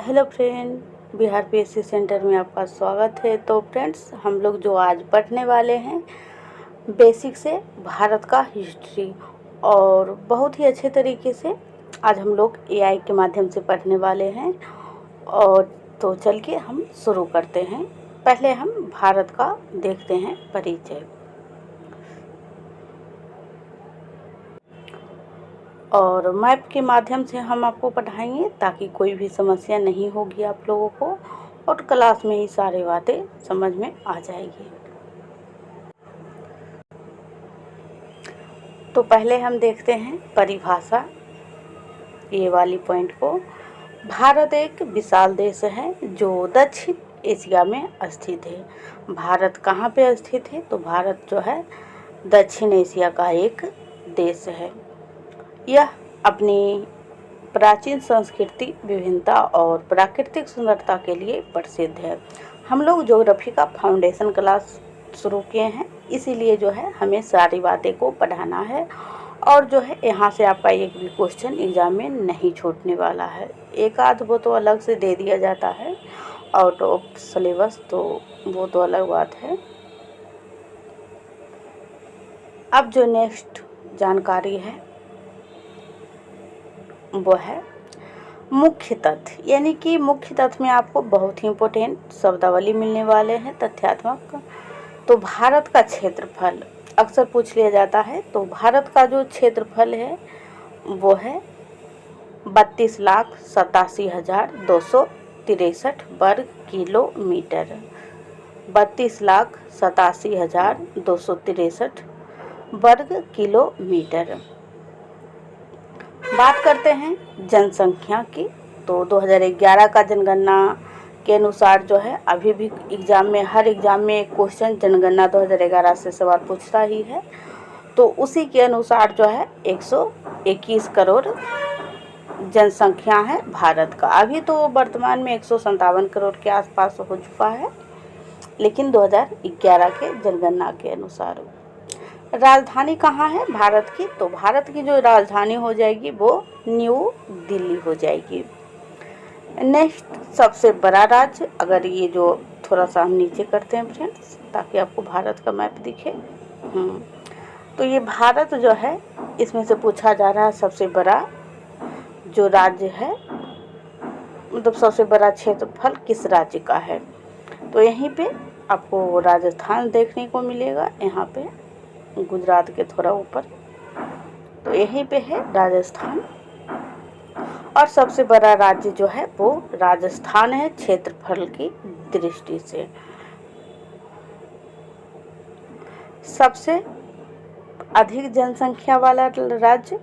Hello friend, Bihar PSC centre में आपका स्वागत है। तो फ्रेंड्स, हम लोग जो आज पढ़ने वाले हैं बेसिक से भारत का हिस्ट्री, और बहुत ही अच्छे तरीके से आज हम लोग एआई के माध्यम से पढ़ने वाले हैं। और तो चल के हम शुरू करते हैं। पहले हम भारत का देखते हैं परिचय, और मैप के माध्यम से हम आपको पढ़ाएंगे ताकि कोई भी समस्या नहीं होगी आप लोगों को, और क्लास में ही सारी बातें समझ में आ जाएगी। तो पहले हम देखते हैं परिभाषा, ये वाली पॉइंट को। भारत एक विशाल देश है जो दक्षिण एशिया में स्थित है। भारत कहाँ पे स्थित है? तो भारत जो है दक्षिण एशिया का एक देश है। यह अपनी प्राचीन संस्कृति, विभिन्नता और प्राकृतिक सुंदरता के लिए प्रसिद्ध है। हम लोग ज्योग्राफी का फाउंडेशन क्लास शुरू किए हैं, इसीलिए जो है हमें सारी बातें को पढ़ाना है। और जो है यहाँ से आपका एक भी क्वेश्चन एग्जाम में नहीं छूटने वाला है। एक आध वो तो अलग से दे दिया जाता है आउट ऑफ सिलेबस, तो वो तो अलग बात है। अब जो नेक्स्ट जानकारी है वो है मुख्य तथ्य, यानी कि मुख्य तथ्य में आपको बहुत ही इम्पोर्टेंट शब्दावली मिलने वाले हैं, तथ्यात्मक। तो भारत का क्षेत्रफल अक्सर पूछ लिया जाता है। तो भारत का जो क्षेत्रफल है वो है 32,87,263 वर्ग किलोमीटर। 32,87,263 वर्ग किलोमीटर। बात करते हैं जनसंख्या की। तो 2011 का जनगणना के अनुसार जो है, अभी भी एग्ज़ाम में, हर एग्ज़ाम में एक क्वेश्चन जनगणना 2011 से सवाल पूछता ही है। तो उसी के अनुसार जो है 121 करोड़ जनसंख्या है भारत का। अभी तो वर्तमान में 157 करोड़ के आसपास हो चुका है, लेकिन 2011 के जनगणना के अनुसार। राजधानी कहाँ है भारत की? तो भारत की जो राजधानी हो जाएगी वो न्यू दिल्ली हो जाएगी। नेक्स्ट, सबसे बड़ा राज्य, अगर ये जो थोड़ा सा हम नीचे करते हैं फ्रेंड्स ताकि आपको भारत का मैप दिखे। तो ये भारत जो है, इसमें से पूछा जा रहा है सबसे बड़ा जो राज्य है, मतलब सबसे बड़ा क्षेत्रफल किस राज्य का है। तो यहीं पे आपको राजस्थान देखने को मिलेगा, यहाँ पे गुजरात के थोड़ा ऊपर। तो यहीं पे है राजस्थान, और सबसे बड़ा राज्य जो है वो राजस्थान है क्षेत्रफल की दृष्टि से। सबसे अधिक जनसंख्या वाला राज्य,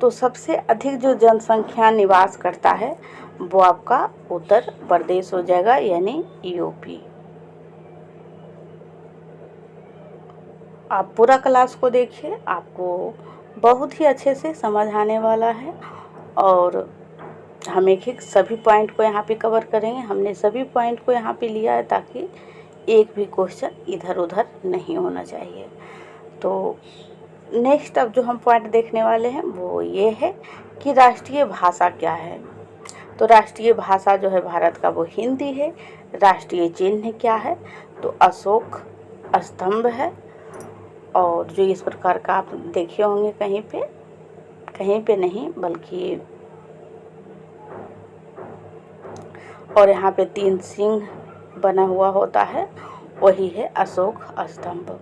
तो सबसे अधिक जो जनसंख्या निवास करता है वो आपका उत्तर प्रदेश हो जाएगा, यानी यूपी। आप पूरा क्लास को देखिए, आपको बहुत ही अच्छे से समझ आने वाला है। और हम एक सभी पॉइंट को यहाँ पे कवर करेंगे। हमने सभी पॉइंट को यहाँ पे लिया है ताकि एक भी क्वेश्चन इधर उधर नहीं होना चाहिए। तो नेक्स्ट अब जो हम पॉइंट देखने वाले हैं वो ये है कि राष्ट्रीय भाषा क्या है। तो राष्ट्रीय भाषा जो है भारत का वो हिंदी है। राष्ट्रीय चिन्ह क्या है? तो अशोक स्तंभ है, और जो इस प्रकार का आप देखे होंगे कहीं पे नहीं बल्कि, और यहाँ पे 3 सिंह बना हुआ होता है, वही है अशोक स्तंभ।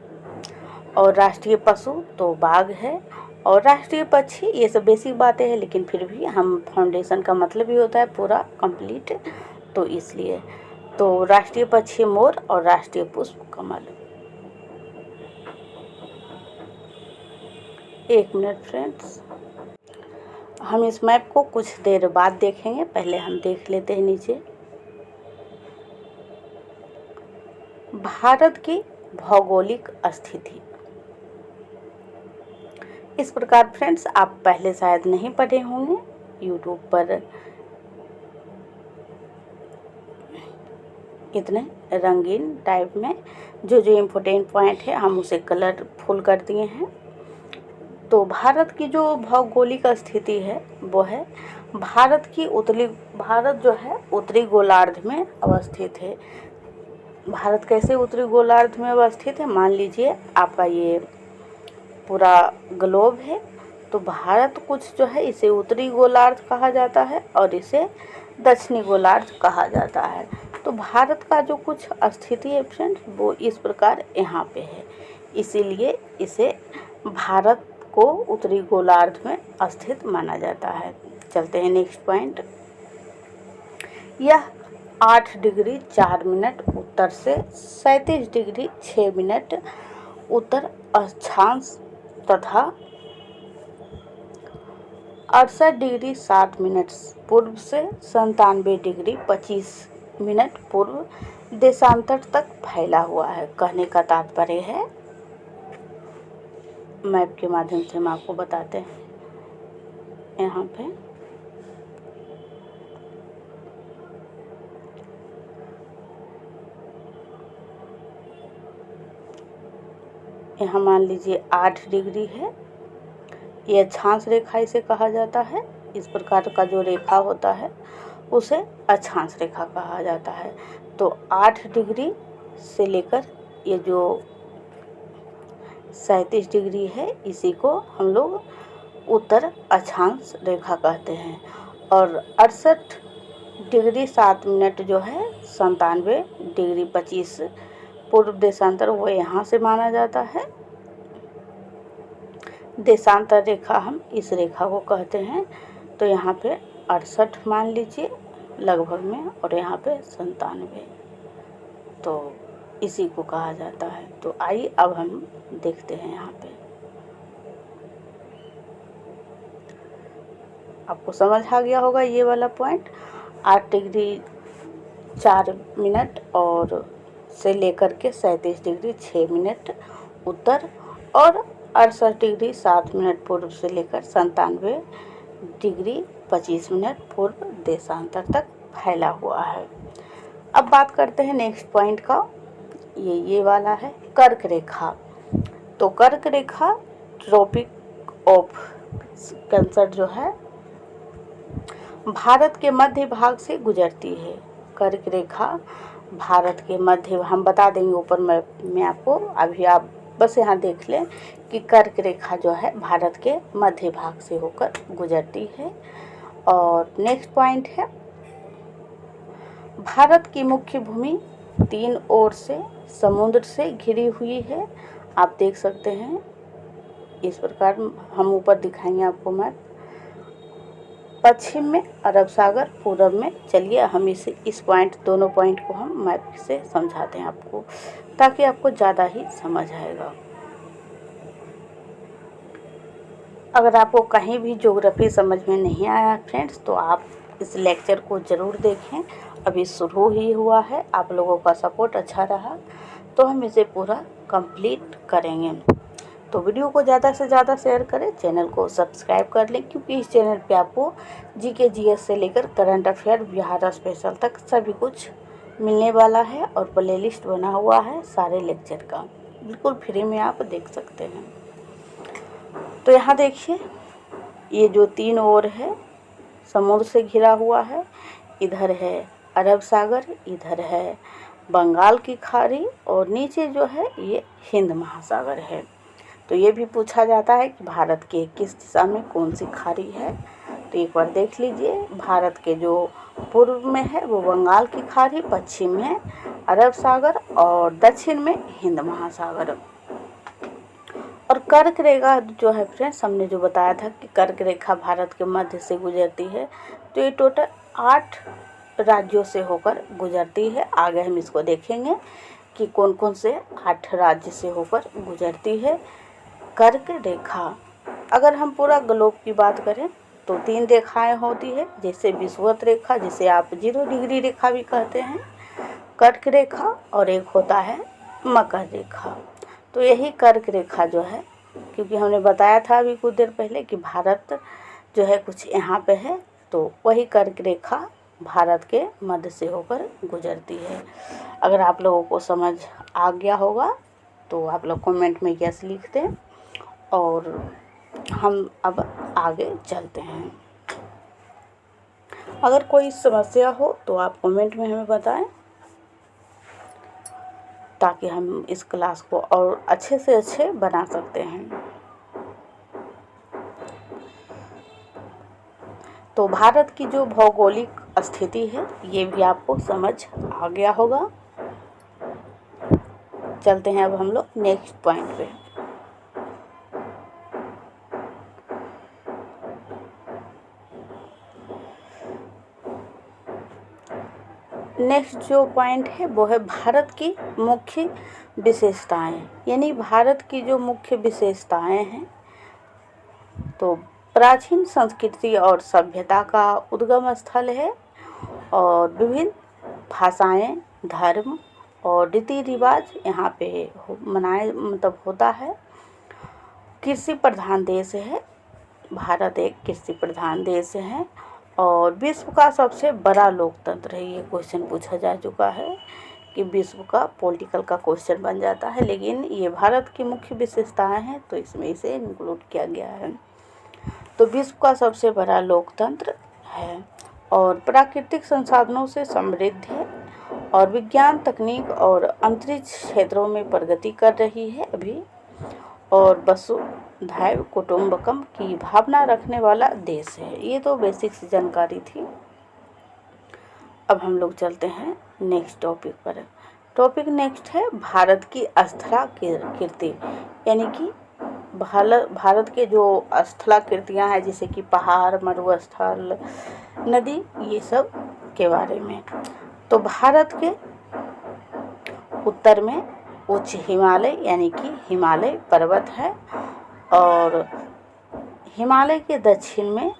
और राष्ट्रीय पशु तो बाघ है, और राष्ट्रीय पक्षी, ये सब बेसिक बातें हैं, लेकिन फिर भी हम फाउंडेशन का मतलब ही होता है पूरा कंप्लीट, तो इसलिए। तो राष्ट्रीय पक्षी मोर, और राष्ट्रीय पुष्प कमल। एक मिनट फ्रेंड्स, हम इस मैप को कुछ देर बाद देखेंगे, पहले हम देख लेते हैं नीचे भारत की भौगोलिक स्थिति। इस प्रकार फ्रेंड्स, आप पहले शायद नहीं पढ़े होंगे यूट्यूब पर, इतने रंगीन टाइप में जो इम्पोर्टेंट पॉइंट है हम उसे कलरफुल कर दिए हैं। तो भारत की जो भौगोलिक स्थिति है वो है भारत जो है उत्तरी गोलार्ध में अवस्थित है। भारत कैसे उत्तरी गोलार्ध में अवस्थित है? मान लीजिए आपका ये पूरा ग्लोब है, तो भारत कुछ जो है इसे उत्तरी गोलार्ध कहा जाता है और इसे दक्षिणी गोलार्ध कहा जाता है। तो भारत का जो कुछ स्थिति है फ्रेंड्स वो इस प्रकार यहाँ पे है, इसीलिए इसे भारत को उत्तरी गोलार्ध में स्थित माना जाता है। चलते हैं नेक्स्ट पॉइंट। यह 8 डिग्री 4 मिनट उत्तर से 37 डिग्री 6 मिनट उत्तर अक्षांश तथा 68 डिग्री 7 मिनट पूर्व से 97 डिग्री 25 मिनट पूर्व देशांतर तक फैला हुआ है। कहने का तात्पर्य है, मैप के माध्यम से हम आपको बताते हैं। यहाँ पे यहाँ मान लीजिए 8 डिग्री है, यह अक्षांश रेखा इसे कहा जाता है। इस प्रकार का जो रेखा होता है उसे अक्षांश रेखा कहा जाता है। तो 8 डिग्री से लेकर ये जो 37 डिग्री है इसी को हम लोग उत्तर अक्षांश रेखा कहते हैं। और 68 डिग्री 7 मिनट जो है 97 डिग्री 25 पूर्व देशांतर वो यहाँ से माना जाता है। देशांतर रेखा हम इस रेखा को कहते हैं। तो यहाँ पे 68 मान लीजिए लगभग में और यहाँ पे 97, तो इसी को कहा जाता है। तो आइए अब हम देखते हैं। यहाँ पे आपको समझ आ गया होगा ये वाला पॉइंट। 8 डिग्री 4 मिनट और से लेकर के 37 डिग्री 6 मिनट उत्तर और 68 डिग्री 7 मिनट पूर्व से लेकर 97 डिग्री 25 मिनट पूर्व देशांतर तक फैला हुआ है। अब बात करते हैं नेक्स्ट पॉइंट का। ये वाला है कर्क रेखा। तो कर्क रेखा ट्रॉपिक ऑफ कैंसर जो है भारत के मध्य भाग से गुजरती है। कर्क रेखा भारत के मध्य, हम बता देंगे ऊपर में आपको, अभी आप बस यहाँ देख लें कि कर्क रेखा जो है भारत के मध्य भाग से होकर गुजरती है। और नेक्स्ट पॉइंट है, भारत की मुख्य भूमि 3 ओर से समुद्र से घिरी हुई है। आप देख सकते हैं इस प्रकार, हम ऊपर दिखाएंगे आपको मैप। पश्चिम में अरब सागर, पूरब में, चलिए हम इस पॉइंट, दोनों पॉइंट को हम मैप से समझाते हैं आपको, ताकि आपको ज़्यादा ही समझ आएगा। अगर आपको कहीं भी ज्योग्राफी समझ में नहीं आया फ्रेंड्स, तो आप इस लेक्चर को ज़रूर देखें। अभी शुरू ही हुआ है, आप लोगों का सपोर्ट अच्छा रहा तो हम इसे पूरा कंप्लीट करेंगे। तो वीडियो को ज़्यादा से ज़्यादा शेयर करें, चैनल को सब्सक्राइब कर लें, क्योंकि इस चैनल पे आपको जीके जीएस से लेकर करंट अफेयर, बिहार स्पेशल तक सभी कुछ मिलने वाला है। और प्लेलिस्ट बना हुआ है सारे लेक्चर का, बिल्कुल फ्री में आप देख सकते हैं। तो यहाँ देखिए, ये जो 3 ओर है समुद्र से घिरा हुआ है, इधर है अरब सागर, इधर है बंगाल की खाड़ी और नीचे जो है ये हिंद महासागर है। तो ये भी पूछा जाता है कि भारत के किस दिशा में कौन सी खाड़ी है। तो एक बार देख लीजिए, भारत के जो पूर्व में है वो बंगाल की खाड़ी, पश्चिम में अरब सागर और दक्षिण में हिंद महासागर। और कर्क रेखा जो है फ्रेंड्स, हमने जो बताया था कि कर्क रेखा भारत के मध्य से गुजरती है। तो ये टोटल 8 राज्यों से होकर गुजरती है। आगे हम इसको देखेंगे कि कौन कौन से 8 राज्य से होकर गुजरती है कर्क रेखा। अगर हम पूरा ग्लोब की बात करें तो 3 रेखाएं होती है, जैसे विषुवत रेखा, जिसे आप 0 डिग्री रेखा भी कहते हैं, कर्क रेखा, और एक होता है मकर रेखा। तो यही कर्क रेखा जो है, क्योंकि हमने बताया था अभी कुछ देर पहले कि भारत जो है कुछ यहाँ पे है, तो वही कर्क रेखा भारत के मध्य से होकर गुजरती है। अगर आप लोगों को समझ आ गया होगा तो आप लोग कमेंट में यस लिख दें। और हम अब आगे चलते हैं। अगर कोई समस्या हो तो आप कमेंट में हमें बताएं, ताकि हम इस क्लास को और अच्छे से अच्छे बना सकते हैं। तो भारत की जो भौगोलिक स्थिति है ये भी आपको समझ आ गया होगा। चलते हैं अब हम लोग नेक्स्ट पॉइंट पे। नेक्स्ट जो पॉइंट है वो है भारत की मुख्य विशेषताएं, यानी भारत की जो मुख्य विशेषताएं हैं। तो प्राचीन संस्कृति और सभ्यता का उद्गम स्थल है, और विभिन्न भाषाएं, धर्म और रीति रिवाज यहाँ पे होता है। कृषि प्रधान देश है, भारत एक कृषि प्रधान देश है, और विश्व का सबसे बड़ा लोकतंत्र है। ये क्वेश्चन पूछा जा चुका है कि विश्व का पॉलिटिकल का क्वेश्चन बन जाता है, लेकिन ये भारत की मुख्य विशेषताएं हैं तो इसमें इसे इंक्लूड किया गया है। तो विश्व का सबसे बड़ा लोकतंत्र है, और प्राकृतिक संसाधनों से समृद्ध है, और विज्ञान, तकनीक और अंतरिक्ष क्षेत्रों में प्रगति कर रही है अभी, और वसुधैव कुटुंबकम की भावना रखने वाला देश है। ये तो बेसिक्स जानकारी थी। अब हम लोग चलते हैं नेक्स्ट टॉपिक पर। टॉपिक नेक्स्ट है भारत की स्थलाकृति, यानी कि भारत के जो स्थलाकृतियाँ हैं, जैसे कि पहाड़, मरुस्थल, नदी, ये सब के बारे में। तो भारत के उत्तर में उच्च हिमालय यानी कि हिमालय पर्वत है, और हिमालय के दक्षिण में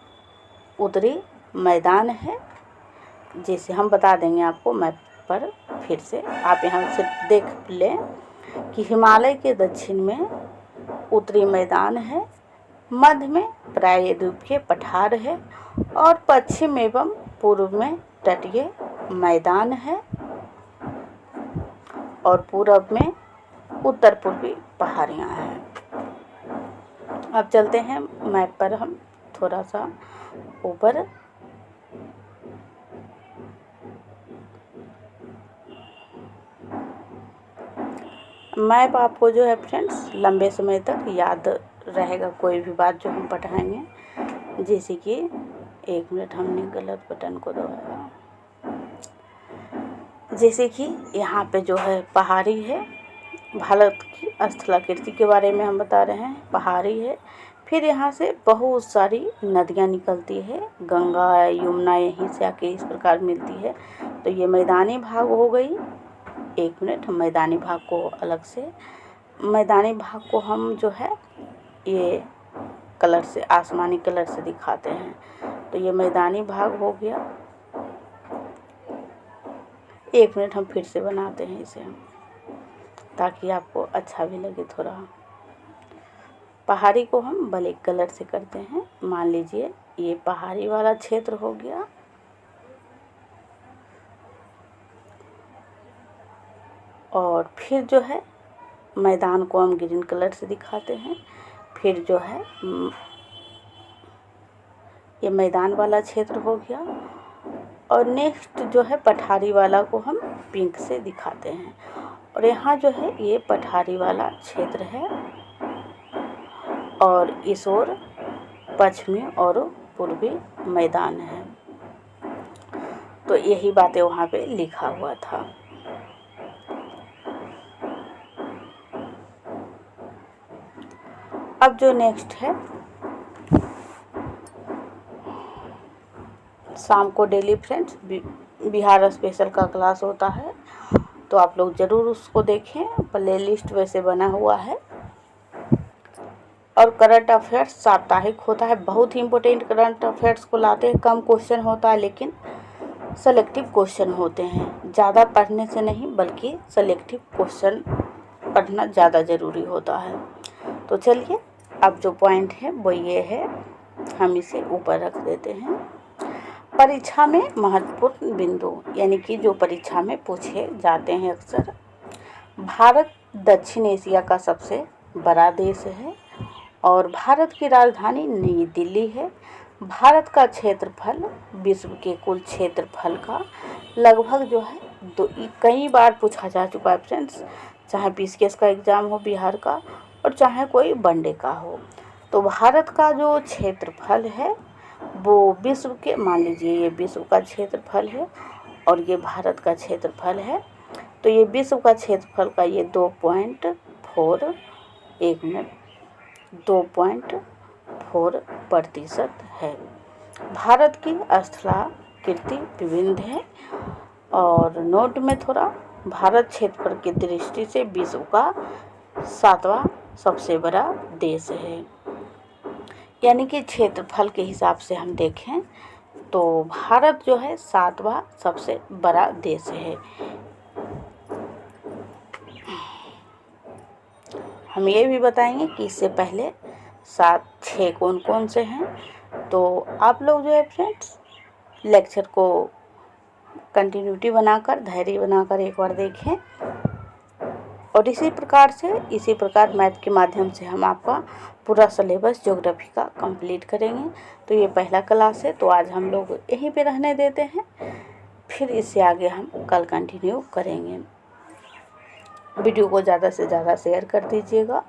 उत्तरी मैदान है। जैसे हम बता देंगे आपको मैप पर, फिर से आप यहाँ से देख लें कि हिमालय के दक्षिण में उत्तरी मैदान है, मध्य में प्रायद्वीपीय पठार है, और पश्चिम एवं पूर्व में तटीय मैदान है, और पूरब में उत्तर पूर्वी पहाड़ियाँ हैं। अब चलते हैं मैप पर हम थोड़ा सा ऊपर। मैप आपको जो है फ्रेंड्स लंबे समय तक याद रहेगा, कोई भी बात जो हम पढ़ाएंगे। जैसे कि 1 मिनट, हमने गलत बटन को दबाया। जैसे कि यहाँ पे जो है पहाड़ी है, भारत की स्थलाकृति के बारे में हम बता रहे हैं, पहाड़ी है। फिर यहाँ से बहुत सारी नदियाँ निकलती है, गंगा, यमुना यहीं से आके इस प्रकार मिलती है। तो ये मैदानी भाग हो गई। 1 मिनट, हम मैदानी भाग को अलग से, मैदानी भाग को हम जो है ये कलर से, आसमानी कलर से दिखाते हैं। तो ये मैदानी भाग हो गया। 1 मिनट, हम फिर से बनाते हैं इसे, ताकि आपको अच्छा भी लगे थोड़ा। पहाड़ी को हम ब्लैक कलर से करते हैं। मान लीजिए ये पहाड़ी वाला क्षेत्र हो गया, और फिर जो है मैदान को हम ग्रीन कलर से दिखाते हैं। फिर जो है ये मैदान वाला क्षेत्र हो गया, और नेक्स्ट जो है पठारी वाला को हम पिंक से दिखाते हैं। और यहाँ जो है ये पठारी वाला क्षेत्र है, और इस ओर पश्चिमी और पूर्वी मैदान है। तो यही बातें वहाँ पे लिखा हुआ था। अब जो नेक्स्ट है, शाम को डेली फ्रेंड्स बिहार स्पेशल का क्लास होता है, तो आप लोग ज़रूर उसको देखें। प्ले लिस्ट वैसे बना हुआ है, और करंट अफेयर्स साप्ताहिक होता है। बहुत ही इम्पोर्टेंट करंट अफेयर्स को लाते हैं। कम क्वेश्चन होता है, लेकिन सेलेक्टिव क्वेश्चन होते हैं। ज़्यादा पढ़ने से नहीं, बल्कि सेलेक्टिव क्वेश्चन पढ़ना ज़्यादा ज़रूरी होता है। तो चलिए, अब जो पॉइंट है वो ये है, हम इसे ऊपर रख देते हैं। परीक्षा में महत्वपूर्ण बिंदु, यानी कि जो परीक्षा में पूछे जाते हैं अक्सर। भारत दक्षिण एशिया का सबसे बड़ा देश है, और भारत की राजधानी नई दिल्ली है। भारत का क्षेत्रफल विश्व के कुल क्षेत्रफल का लगभग जो है कई बार पूछा जा चुका है फ्रेंड्स, चाहे बीसीएस का एग्ज़ाम हो बिहार का और चाहे कोई वनडे का हो। तो भारत का जो क्षेत्रफल है वो विश्व के, मान लीजिए ये विश्व का क्षेत्रफल है और ये भारत का क्षेत्रफल है, तो ये विश्व का क्षेत्रफल का ये 2.4 एक मिनट 2.4% है। भारत की स्थलाकृति विभिन्न है और नोट में थोड़ा, भारत क्षेत्रफल की दृष्टि से विश्व का 7वां सबसे बड़ा देश है। यानी कि क्षेत्रफल के हिसाब से हम देखें तो भारत जो है 7वां सबसे बड़ा देश है। हम ये भी बताएंगे कि इससे पहले 6 कौन कौन से हैं। तो आप लोग जो है फ्रेंड्स लेक्चर को कंटिन्यूटी बनाकर, धैर्य बनाकर एक बार देखें और इसी प्रकार मैथ के माध्यम से हम आपका पूरा सिलेबस ज्योग्राफी का कंप्लीट करेंगे। तो ये पहला क्लास है, तो आज हम लोग यहीं पे रहने देते हैं, फिर इससे आगे हम कल कंटिन्यू करेंगे। वीडियो को ज़्यादा से ज़्यादा शेयर कर दीजिएगा।